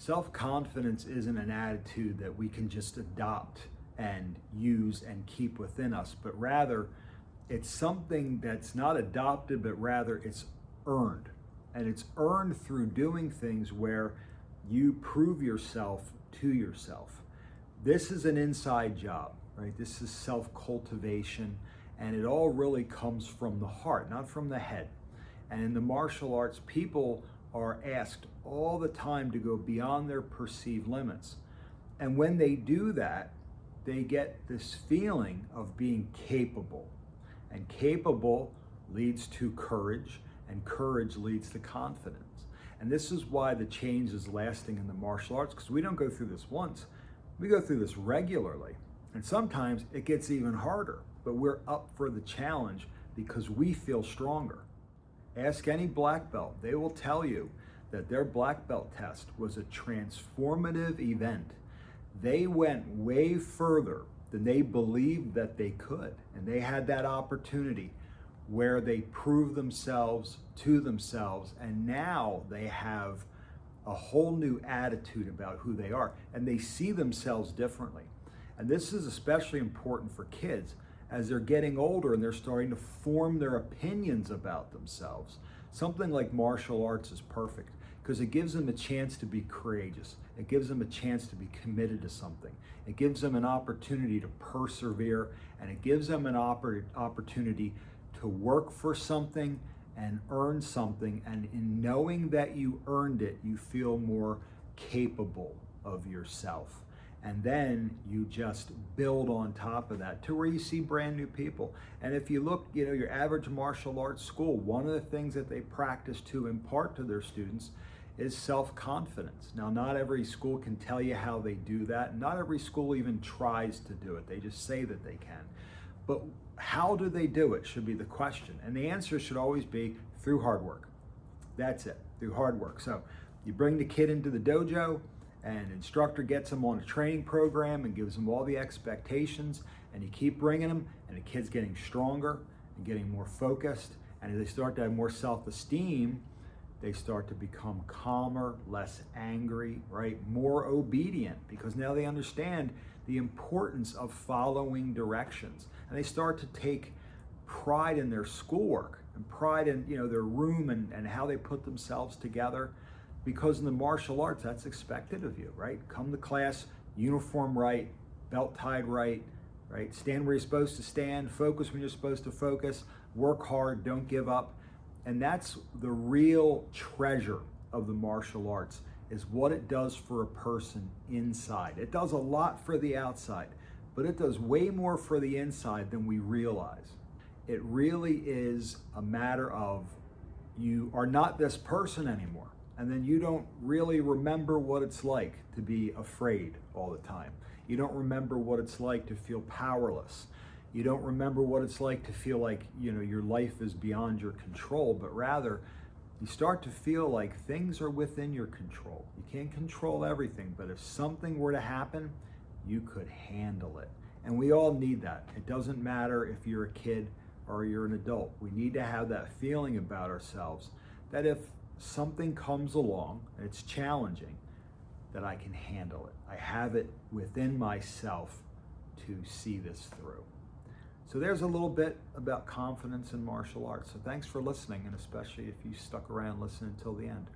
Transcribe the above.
Self-confidence isn't an attitude that we can just adopt and use and keep within us, but rather it's something that's not adopted, but rather it's earned. And it's earned through doing things where you prove yourself to yourself. This is an inside job, right? This is self-cultivation, and it all really comes from the heart, not from the head. And in the martial arts, people are asked all the time to go beyond their perceived limits. And when they do that, they get this feeling of being capable. And capable leads to courage, and courage leads to confidence. And this is why the change is lasting in the martial arts, because we don't go through this once, we go through this regularly. And sometimes it gets even harder, but we're up for the challenge because we feel stronger. Ask any black belt, they will tell you that their black belt test was a transformative event. They went way further than they believed that they could. And they had that opportunity where they proved themselves to themselves. And now they have a whole new attitude about who they are. And they see themselves differently. And this is especially important for kids as they're getting older and they're starting to form their opinions about themselves. Something like martial arts is perfect because it gives them a chance to be courageous. It gives them a chance to be committed to something. It gives them an opportunity to persevere, and it gives them an opportunity to work for something and earn something. And in knowing that you earned it, you feel more capable of yourself. And then you just build on top of that to where you see brand new people. And if you look, your average martial arts school, one of the things that they practice to impart to their students is self-confidence. Now, not every school can tell you how they do that. Not every school even tries to do it. They just say that they can. But how do they do it should be the question. And the answer should always be through hard work. That's it, through hard work. So you bring the kid into the dojo, and instructor gets them on a training program and gives them all the expectations, and you keep bringing them, and the kid's getting stronger and getting more focused. And as they start to have more self-esteem, they start to become calmer, less angry, right? More obedient, because now they understand the importance of following directions. And they start to take pride in their schoolwork and pride in their room and how they put themselves together. Because in the martial arts, that's expected of you, right? Come to class, uniform right, belt tied right? Stand where you're supposed to stand, focus when you're supposed to focus, work hard, don't give up. And that's the real treasure of the martial arts, is what it does for a person inside. It does a lot for the outside, but it does way more for the inside than we realize. It really is a matter of you are not this person anymore. And then you don't really remember what it's like to be afraid all the time. You don't remember what it's like to feel powerless. You don't remember what it's like to feel like, your life is beyond your control, but rather you start to feel like things are within your control. You can't control everything, but if something were to happen, you could handle it. And we all need that. It doesn't matter if you're a kid or you're an adult. We need to have that feeling about ourselves that if something comes along and it's challenging, that I can handle it. I have it within myself to see this through. So there's a little bit about confidence in martial arts. So thanks for listening, and especially if you stuck around listening until the end.